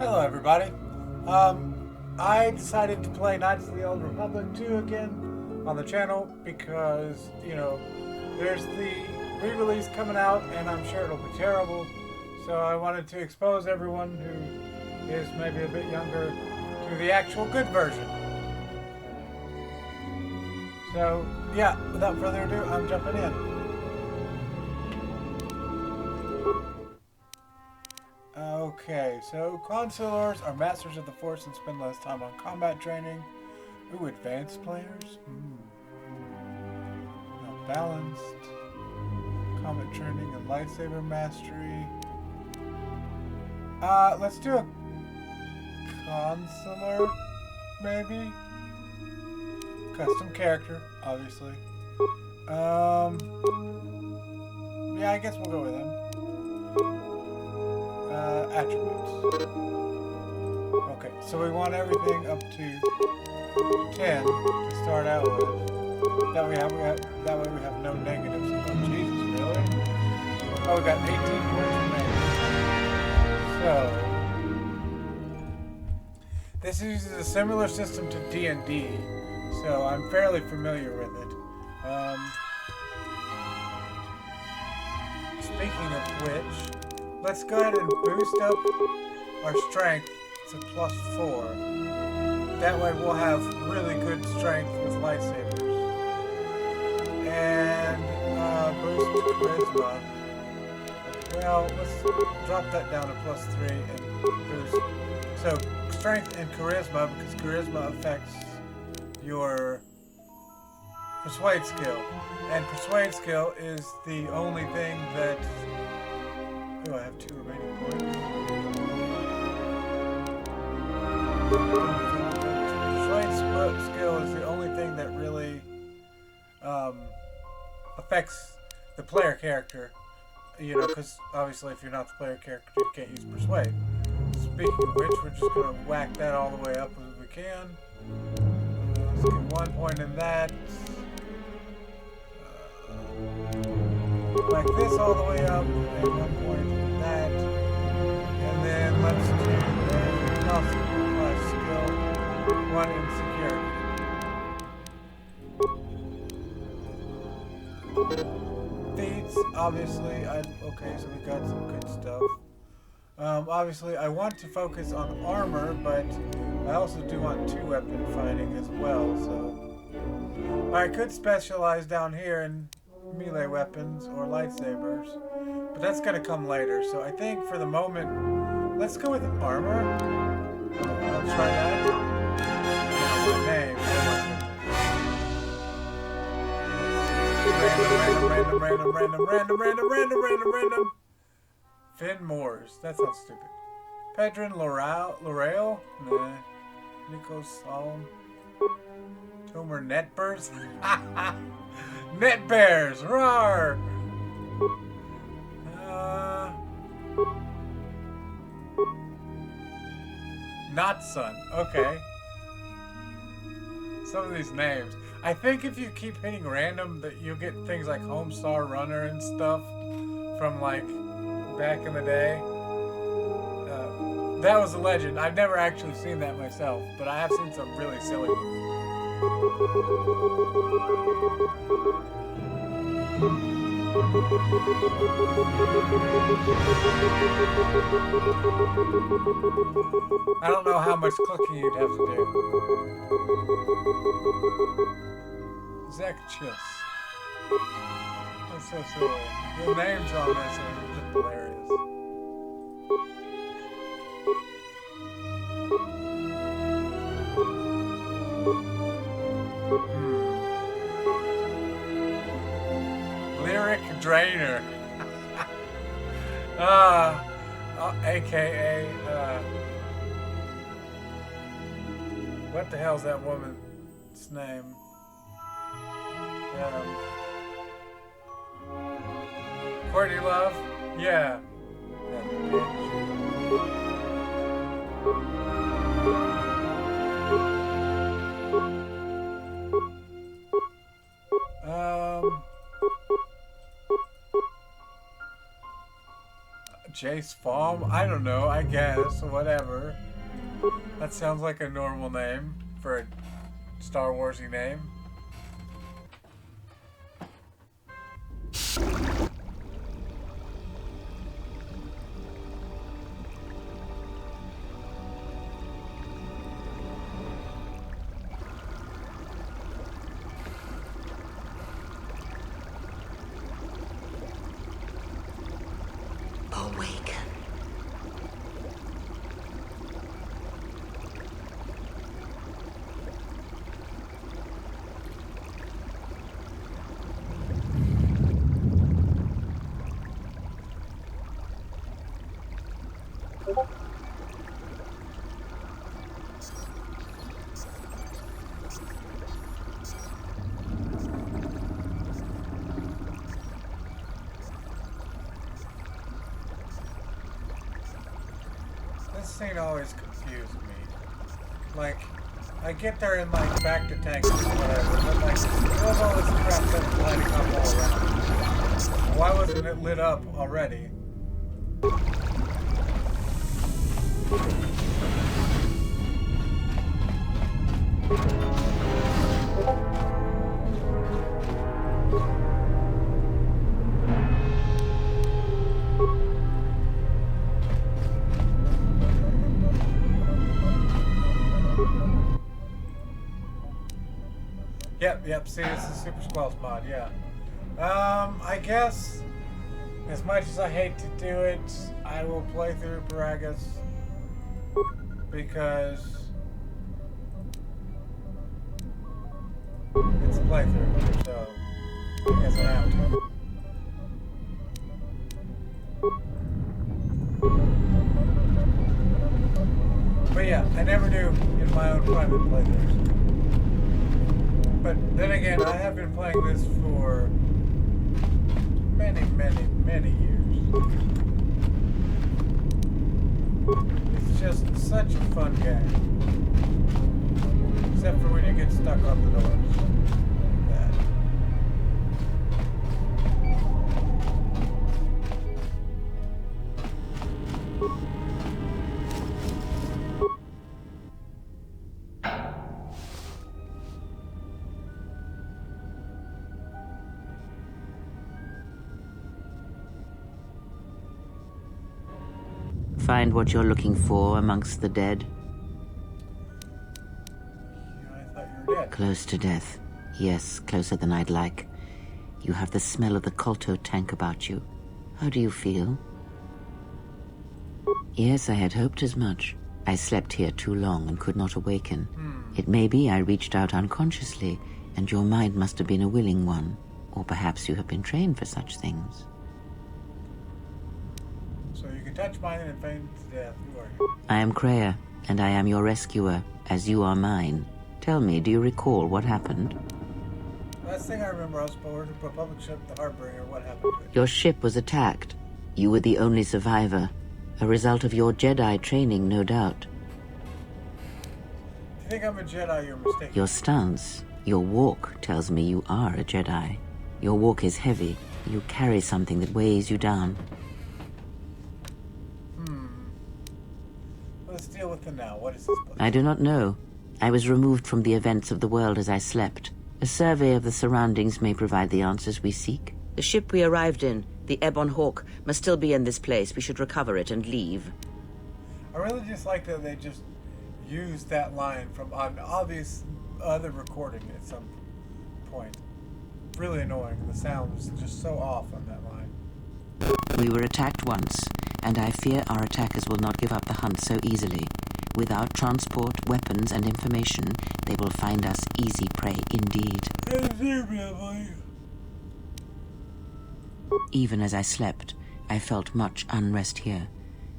Hello, everybody. I decided to play Knights of the Old Republic 2 again on the channel because, there's the re-release coming out and I'm sure it'll be terrible. So I wanted to expose everyone who is maybe a bit younger to the actual good version. So, yeah, without further ado, I'm jumping in. Okay, so consular are masters of the force and spend less time on combat training. Ooh, advanced players? Now balanced. Combat training and lightsaber mastery. Let's do a consular, maybe? Custom character, obviously. Yeah, I guess we'll go with him. Attributes. Okay, so we want everything up to 10 to start out with. That way we have no negatives. Oh Jesus, really? Oh, we got 18 points remaining. So this uses a similar system to D&D, so I'm fairly familiar with it. Speaking of which, let's go ahead and boost up our strength to +4. That way we'll have really good strength with lightsabers. And boost charisma. Well, let's drop that down to +3 and boost. So strength and charisma, because charisma affects your persuade skill. And persuade skill is the only thing that... Oh, I have 2 remaining points. Persuade skill is the only thing that really affects the player character. Because obviously if you're not the player character, you can't use persuade. Speaking of which, we're just going to whack that all the way up as we can. Let's get 1 point in that. Like this all the way up, and 1 point in that. And then let's do a possible skill 1 in security. Feats, obviously, okay, so we got some good stuff. Obviously, I want to focus on armor, but I also do want 2-weapon fighting as well, so... I could specialize down here in melee weapons or lightsabers, but that's going to come later. So I think for the moment, let's go with armor. I'll try that. My name. Random. Finn Moores. That sounds stupid. Pedrin L'Oreal? Nah. Nico Solemn. Tomer Netbears? Net bears! Roar! Not Sun. Okay. Some of these names. I think if you keep hitting random, that you'll get things like Homestar Runner and stuff from like back in the day. That was a legend. I've never actually seen that myself, but I have seen some really silly ones. I don't know how much clicking you'd have to do. Zekchus. That's so silly. The names on this are just hilarious. Lyric Drainer. AKA, what the hell's that woman's name? Courtney Love? Yeah. That bitch. Jace Faum? I don't know, I guess. Whatever. That sounds like a normal name for a Star Warsy name. Awaken. This scene always confused me. Like, I get there and like back to tanks or whatever, but like there's all this crap that's lighting up all around. Why wasn't it lit up already? Yep, see, it's the Super Squelch mod, yeah. I guess, as much as I hate to do it, I will play through Paragus, because it's a playthrough, so I guess I have to. But yeah, I never do in my own private playthroughs. But then again, I have been playing this for many, many, many years. It's just such a fun game. Except for when you get stuck on the doors. That. Find what you're looking for amongst the dead? I thought you were dead. Close to death. Yes, closer than I'd like. You have the smell of the KOTOR tank about you. How do you feel? Yes, I had hoped as much. I slept here too long and could not awaken. It may be I reached out unconsciously, and your mind must have been a willing one. Or perhaps you have been trained for such things. So you can touch mine and faint to death. Who are you? I am Kreia, and I am your rescuer, as you are mine. Tell me, do you recall what happened? Last thing I remember, I was aboard the Republic ship, the Harbinger. What happened to it? Your ship was attacked. You were the only survivor. A result of your Jedi training, no doubt. If you think I'm a Jedi, you're mistaken. Your stance, your walk tells me you are a Jedi. Your walk is heavy. You carry something that weighs you down. Let's deal with the now. What is this place? I do not know. I was removed from the events of the world as I slept. A survey of the surroundings may provide the answers we seek. The ship we arrived in, the Ebon Hawk, must still be in this place. We should recover it and leave. I really just like that they just used that line from an obvious other recording at some point. Really annoying. The sound was just so off on that line. We were attacked once, and I fear our attackers will not give up the hunt so easily. Without transport, weapons, and information, they will find us easy prey indeed. Even as I slept, I felt much unrest here.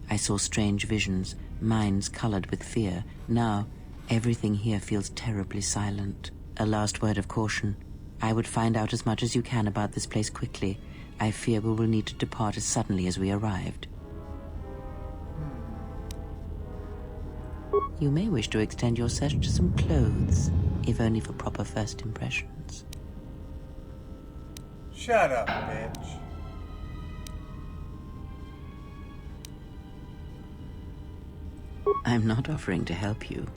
I saw strange visions, minds colored with fear. Now, everything here feels terribly silent. A last word of caution. I would find out as much as you can about this place quickly. I fear we will need to depart as suddenly as we arrived. You may wish to extend your search to some clothes, if only for proper first impressions. Shut up, bitch. I'm not offering to help you.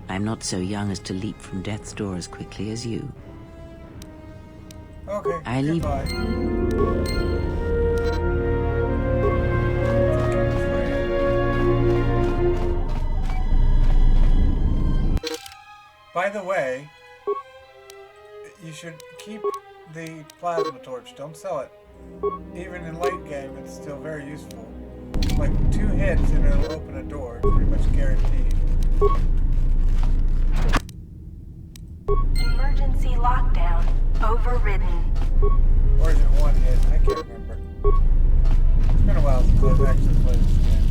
I'm not so young as to leap from death's door as quickly as you. Okay, I leave. goodbye. By the way, you should keep the plasma torch. Don't sell it. Even in late game, it's still very useful. Like 2 hits and it'll open a door. It's pretty much guaranteed. Emergency lockdown overridden. Or is it 1 hit? I can't remember. It's been a while since I've actually played this game.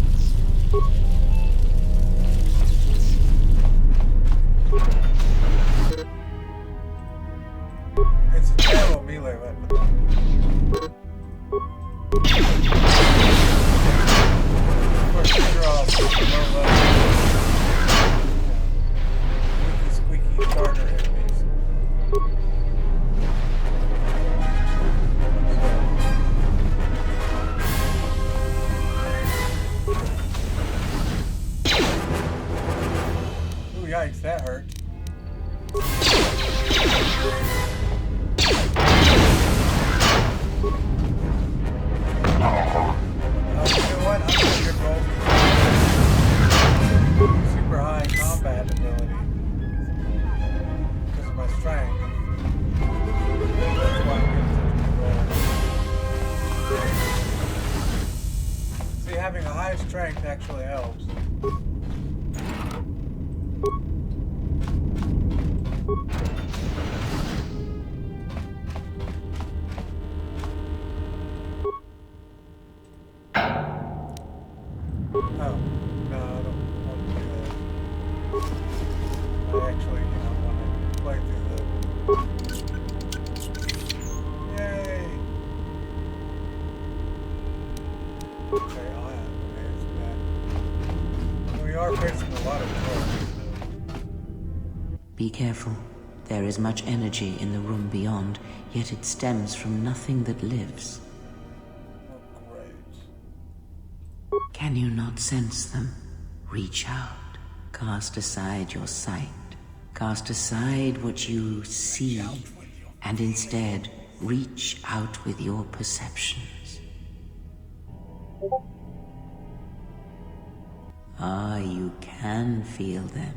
It's a terrible melee weapon. Of course, these are all low level. Squeaky starter enemies. Ooh, yikes, that hurt. Super high combat ability because of my strength. That's why I'm getting such a good roll. See, having a high strength actually helps. Oh, no, I don't want to do that. I actually, want to play through the... Yay! Okay, ion grenades back. We are facing a lot of drones, so... Be careful. There is much energy in the room beyond, yet it stems from nothing that lives. Oh, great. Can you not sense them? Reach out. Cast aside your sight. Cast aside what you see, and instead reach out with your perceptions. Ah, you can feel them.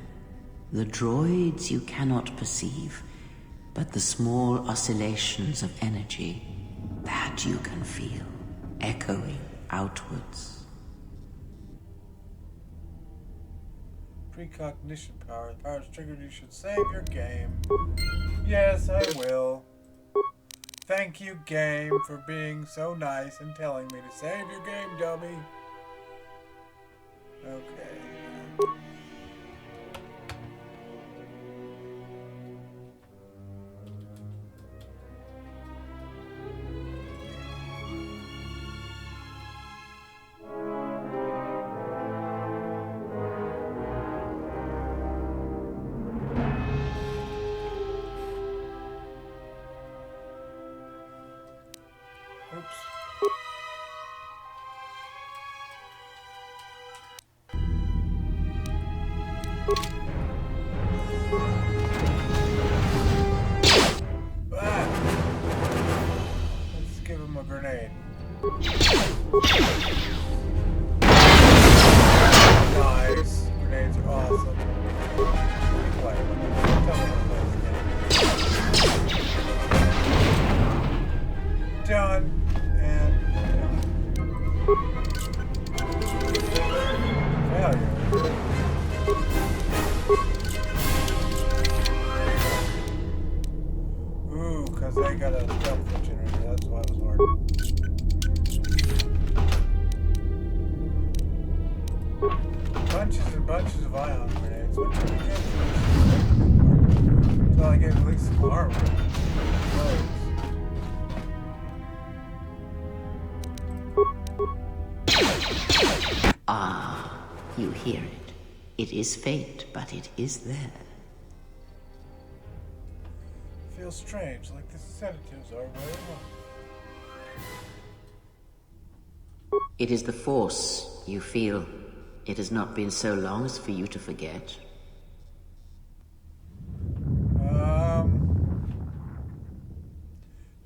The droids you cannot perceive, but the small oscillations of energy, that you can feel, echoing outwards. Precognition power. The power is triggered. You should save your game. Yes, I will. Thank you, game, for being so nice and telling me to save your game, dummy. Okay. Oops. Ah! Let's give him a grenade. Nice. Grenades are awesome. Play. Tell me to play this game. Done. Failure. Ooh, because they got a stealth generator. That's why it was hard. Bunches and bunches of ion grenades. What do we get for this? Until I get at least some armor. Clothes. Ah, you hear it. It is fate, but it is there. Feels strange, like the sedatives are very well. It is the force you feel. It has not been so long as for you to forget.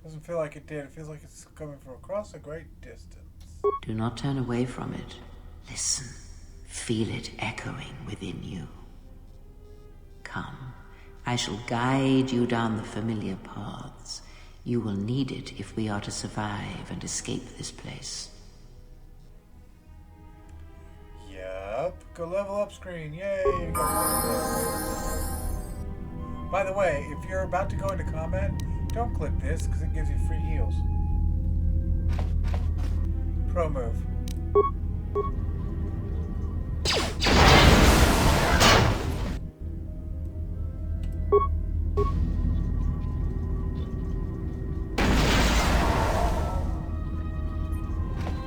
Doesn't feel like it did. It feels like it's coming from across a great distance. Do not turn away from it. Listen. Feel it echoing within you. Come. I shall guide you down the familiar paths. You will need it if we are to survive and escape this place. Yep. Go level up screen. Yay! By the way, if you're about to go into combat, don't click this because it gives you free heals. Pro move.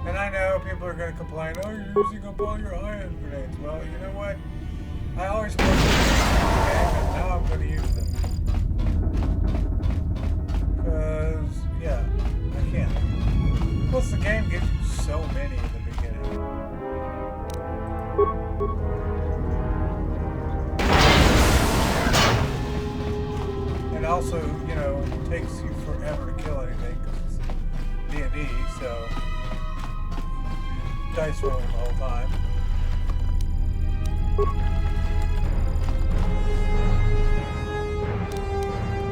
And I know people are going to complain, oh, you're using up all your ion grenades. Well, you know what? I always wanted to use them, and now I'm going to use them. Because, yeah, I can't. Plus, the game gives you so many in the beginning. And also, you know, it takes you forever to kill anything because it's D&D, so dice rolling the whole time.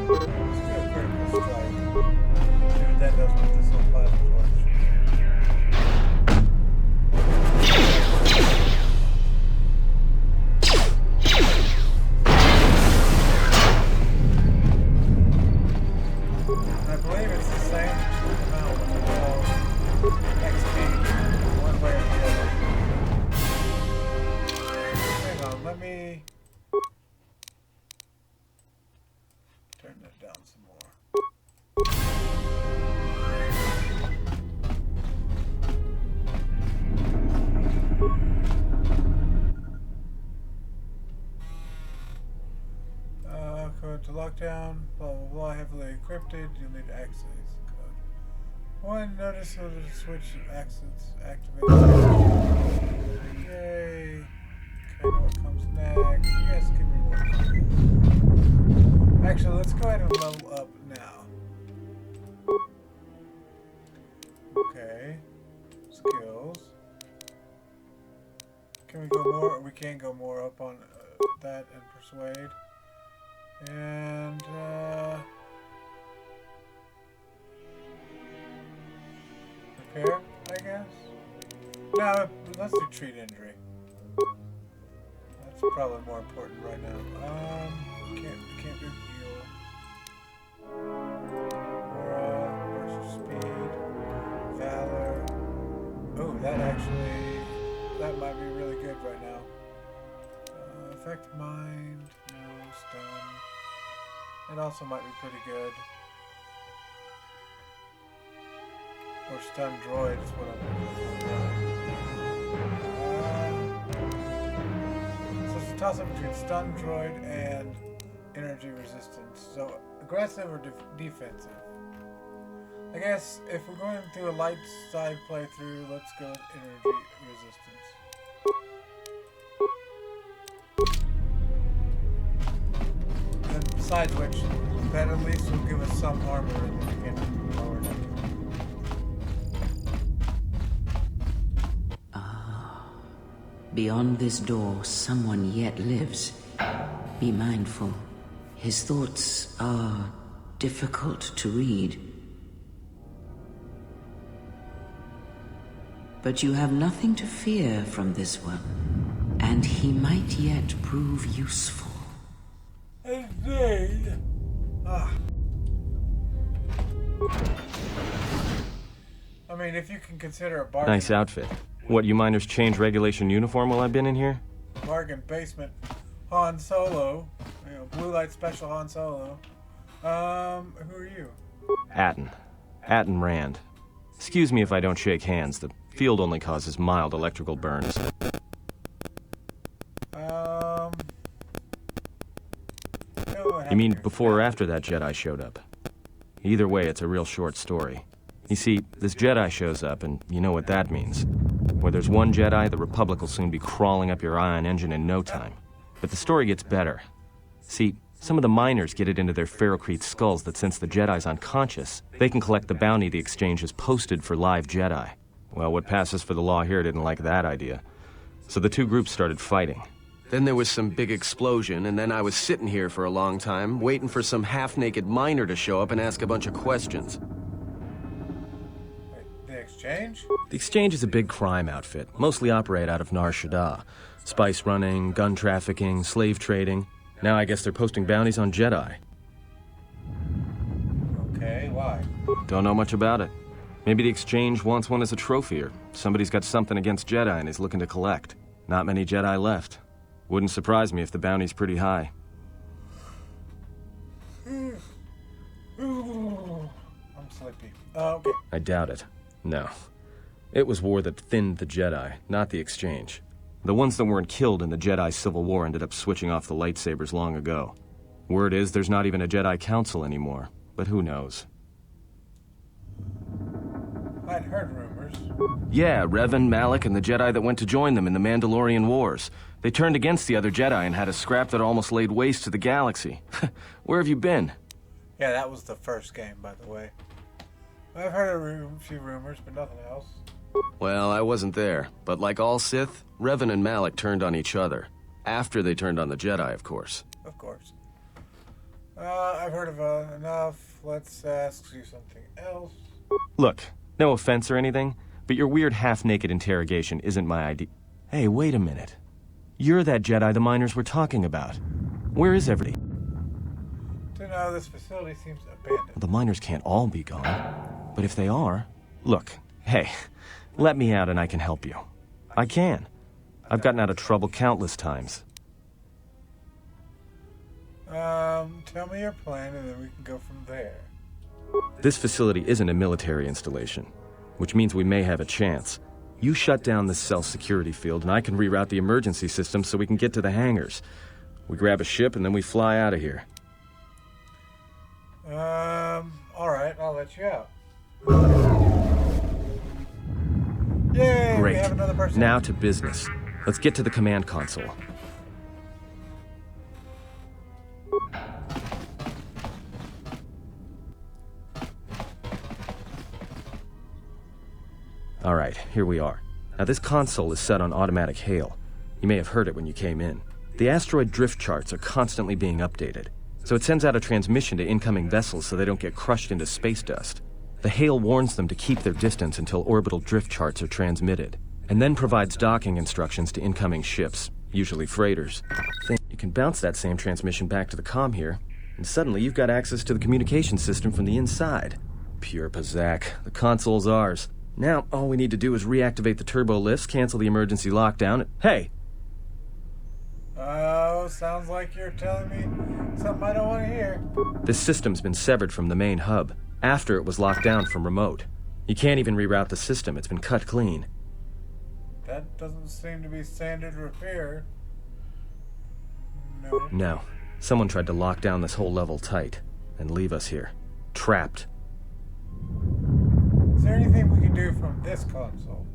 Let's do a critical strike. See what that does with this little plasma torch. I believe it's the same amount of XP, one way or the other. Hang on, let me turn that down some more. Code to lockdown, blah blah blah, heavily encrypted, you'll need access code. One notice of the switch access activated. Yay. Okay, know what comes next. Yes, give me one. Actually, let's go ahead and level up now. Okay. Skills. Can we go more? We can go more up on that and persuade. And, repair, I guess? No, let's do treat injury. That's probably more important right now. Can't do heal. Aura, burst speed, valor. Oh, that might be really good right now. Affect mind, no, stun. It also might be pretty good. Or stun droid is what I'm looking for. So it's a toss up between stun droid and energy resistance. So aggressive or defensive? I guess if we're going through a light side playthrough, let's go with energy resistance. Besides which, that at least will give us some armor in the beginning. Beyond this door, someone yet lives. Be mindful. His thoughts are difficult to read. But you have nothing to fear from this one, and he might yet prove useful. Indeed. I mean, if you can consider a bargain. Nice outfit. What, you miners change regulation uniform while I've been in here? Bargain basement Han Solo. You know, blue light special Han Solo. Who are you? Atton Rand. Excuse me if I don't shake hands. The field only causes mild electrical burns. You mean before or after that Jedi showed up? Either way, it's a real short story. You see, this Jedi shows up, and you know what that means. Where there's one Jedi, the Republic will soon be crawling up your ion engine in no time. But the story gets better. See, some of the miners get it into their ferrocrete skulls that since the Jedi's unconscious, they can collect the bounty the Exchange has posted for live Jedi. Well, what passes for the law here didn't like that idea. So the two groups started fighting. Then there was some big explosion, and then I was sitting here for a long time, waiting for some half-naked miner to show up and ask a bunch of questions. Wait, the Exchange? The Exchange is a big crime outfit, mostly operate out of Nar Shaddaa. Spice running, gun trafficking, slave trading. Now I guess they're posting bounties on Jedi. Okay, why? Don't know much about it. Maybe the Exchange wants one as a trophy, or somebody's got something against Jedi and is looking to collect. Not many Jedi left. Wouldn't surprise me if the bounty's pretty high. I'm sleepy. Okay. I doubt it. No. It was war that thinned the Jedi, not the Exchange. The ones that weren't killed in the Jedi Civil War ended up switching off the lightsabers long ago. Word is there's not even a Jedi Council anymore, but who knows? I'd heard rumors. Yeah, Revan, Malak, and the Jedi that went to join them in the Mandalorian Wars. They turned against the other Jedi and had a scrap that almost laid waste to the galaxy. Where have you been? Yeah, that was the first game, by the way. I've heard a few rumors, but nothing else. Well, I wasn't there, but like all Sith, Revan and Malak turned on each other. After they turned on the Jedi, of course. Of course. I've heard of enough. Let's ask you something else. Look, no offense or anything, but your weird half-naked interrogation isn't my idea. Hey, wait a minute. You're that Jedi the miners were talking about. Where is everybody? To know, this facility seems abandoned. The miners can't all be gone. But if they are... Look, hey, let me out and I can help you. I can. I've gotten out of trouble countless times. Tell me your plan and then we can go from there. This facility isn't a military installation, which means we may have a chance. You shut down the cell security field and I can reroute the emergency system so we can get to the hangars. We grab a ship and then we fly out of here. Alright, I'll let you out. Yay, we have another person. Now to business. Let's get to the command console. Alright, here we are. Now this console is set on automatic hail. You may have heard it when you came in. The asteroid drift charts are constantly being updated, so it sends out a transmission to incoming vessels so they don't get crushed into space dust. The hail warns them to keep their distance until orbital drift charts are transmitted, and then provides docking instructions to incoming ships, usually freighters. Then you can bounce that same transmission back to the comm here, and suddenly you've got access to the communication system from the inside. Pure Pazak. The console's ours. Now, all we need to do is reactivate the turbo lifts, cancel the emergency lockdown. Hey! Oh, sounds like you're telling me something I don't want to hear. This system's been severed from the main hub, after it was locked down from remote. You can't even reroute the system, it's been cut clean. That doesn't seem to be standard repair. No. No. Someone tried to lock down this whole level tight, and leave us here. Trapped. Is there anything we can do from this console?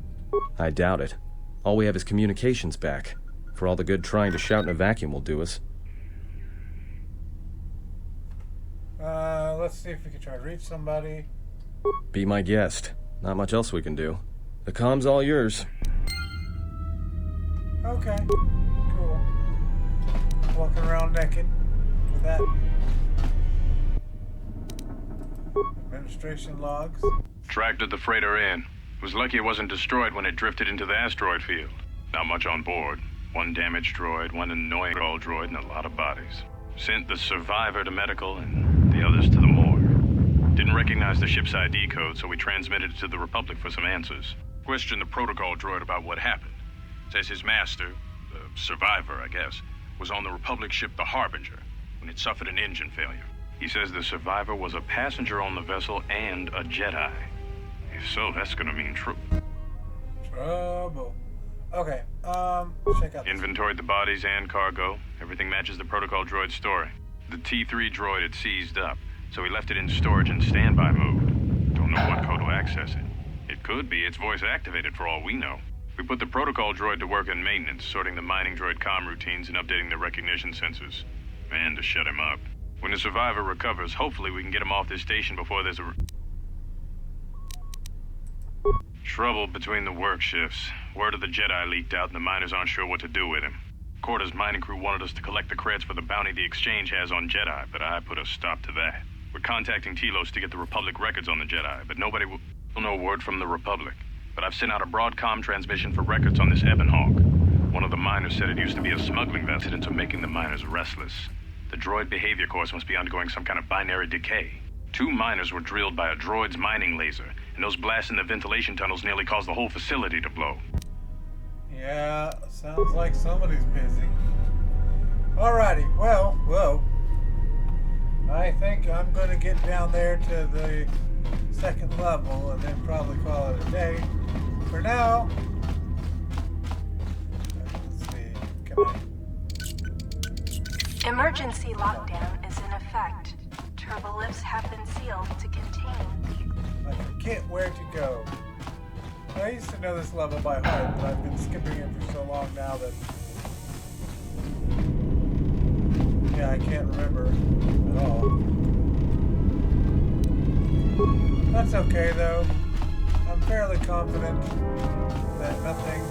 I doubt it. All we have is communications back. For all the good trying to shout in a vacuum will do us. Let's see if we can try to reach somebody. Be my guest. Not much else we can do. The comm's all yours. Okay. Cool. Walking around naked with that. Administration logs. Tracked the freighter in. Was lucky it wasn't destroyed when it drifted into the asteroid field. Not much on board. One damaged droid, one annoying old droid, and a lot of bodies. Sent the survivor to medical and the others to the morgue. Didn't recognize the ship's ID code, so we transmitted it to the Republic for some answers. Questioned the protocol droid about what happened. Says his master, the survivor, I guess, was on the Republic ship the Harbinger when it suffered an engine failure. He says the survivor was a passenger on the vessel and a Jedi. If so, that's gonna mean trouble. Trouble. Okay, check out this. Inventoried the bodies and cargo. Everything matches the protocol droid's story. The T3 droid had seized up, so he left it in storage in standby mode. Don't know what code will access it. It could be it's voice activated for all we know. We put the protocol droid to work in maintenance, sorting the mining droid comm routines and updating the recognition sensors. And to shut him up. When the survivor recovers, hopefully we can get him off this station before there's trouble between the work shifts. Word of the Jedi leaked out and the miners aren't sure what to do with him. KOTOR's mining crew wanted us to collect the credits for the bounty the Exchange has on Jedi, but I put a stop to that. We're contacting Telos to get the Republic records on the Jedi, but nobody will know word from the Republic. But I've sent out a broadcom transmission for records on this Ebon Hawk. One of the miners said it used to be a smuggling vessel into making the miners restless. The droid behavior course must be undergoing some kind of binary decay. 2 miners were drilled by a droid's mining laser, and those blasts in the ventilation tunnels nearly caused the whole facility to blow. Yeah, sounds like somebody's busy. Alrighty, well, whoa. I think I'm gonna get down there to the 2nd level and then probably call it a day. For now, let's see, can I... Emergency lockdown is in effect. Turbolifts have been sealed to contain. I forget where to go. I used to know this level by heart, but I've been skipping it for so long now that... yeah, I can't remember at all. That's okay, though. I'm fairly confident that nothing...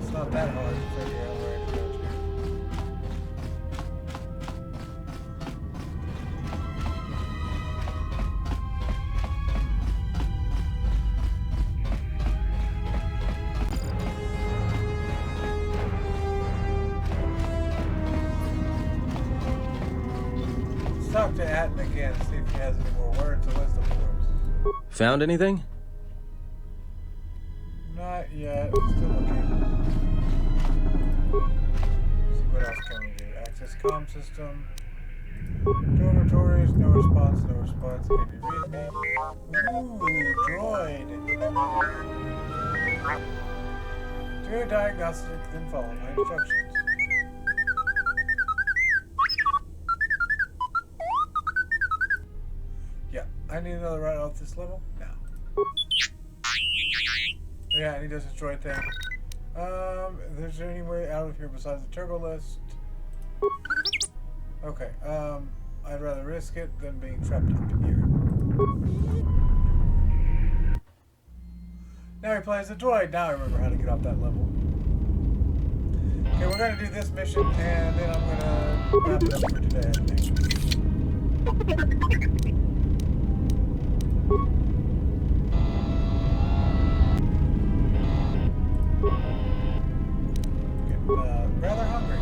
it's not that hard to figure out where to go to. Let's talk to Atten again, see if he has any more words or wisdom for us. Found anything? Not yet. Still looking. See what else can we do? Access comm system. Dormitories. No response. No response. Can you read me? Ooh, droid. Do a diagnostic, then follow my instructions. Yeah, I need another ride off this level now. Yeah, and he does his droid thing. Is there any way out of here besides the turbo list? Okay, I'd rather risk it than being trapped up here. Now he plays the droid. Now I remember how to get off that level. Okay, we're gonna do this mission, and then I'm gonna wrap it up for today, I think. Rather hungry.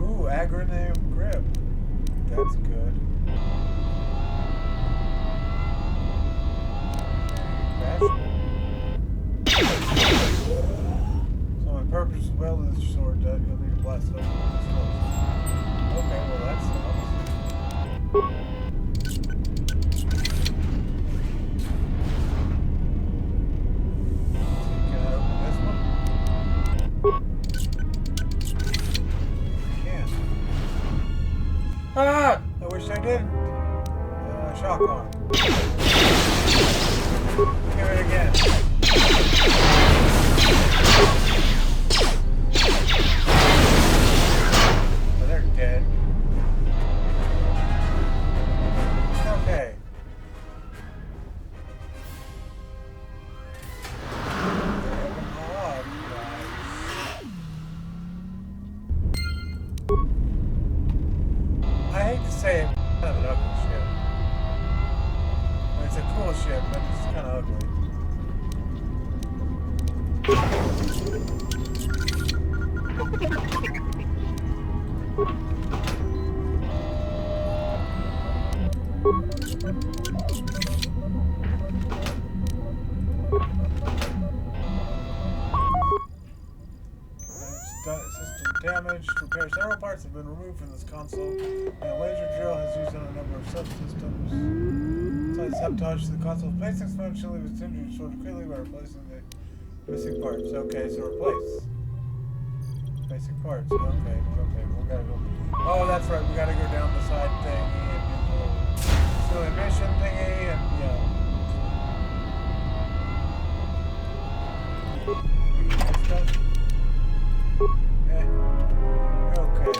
Ooh, acronym grip. That's good. So my purpose is well as this sword does, you'll need to blast it over with this close. Okay, well that sucks. Ah! I wish I did. Shock arm. Give it again. Oh, they're dead. Okay. I hate to say it, kind of an ugly ship. I mean, it's a cool ship, but it's kind of ugly. System damage. To repair several parts have been removed from this console, and a laser drill has used on a number of subsystems. Inside the sabotage to the console, replacing functionally was intended to sort of quickly by replacing the missing parts. Okay, so replace. Basic parts. Okay, we gotta go. Oh, that's right. We gotta go down the side thingy and do the silly mission thingy and stuff. Okay.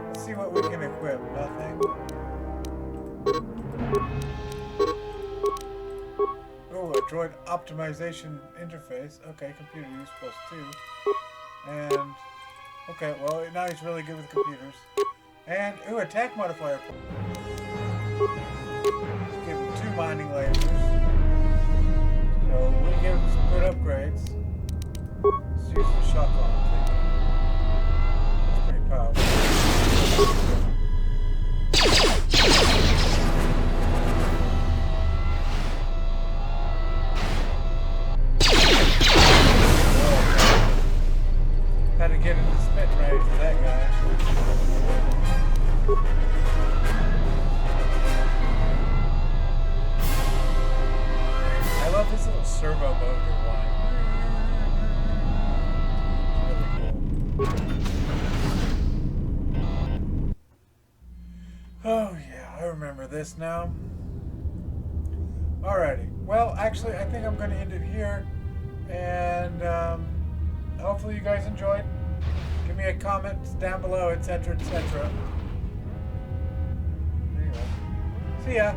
Let's see what we can equip. Nothing. Oh, a droid optimization interface. Okay, computer use +2. And okay, well now he's really good with computers. And ooh, attack modifier. Let's give him 2 mining lasers. So we give him some good upgrades. Let's use the shotgun thing. It's pretty powerful. Had to get into spit range for that guy. I love this little servo motor one. It's really cool. Oh yeah, I remember this now. Alrighty. Well, actually, I think I'm going to end it here. And hopefully you guys enjoyed. Give me a comment down below, etc., etc. Anyway, see ya.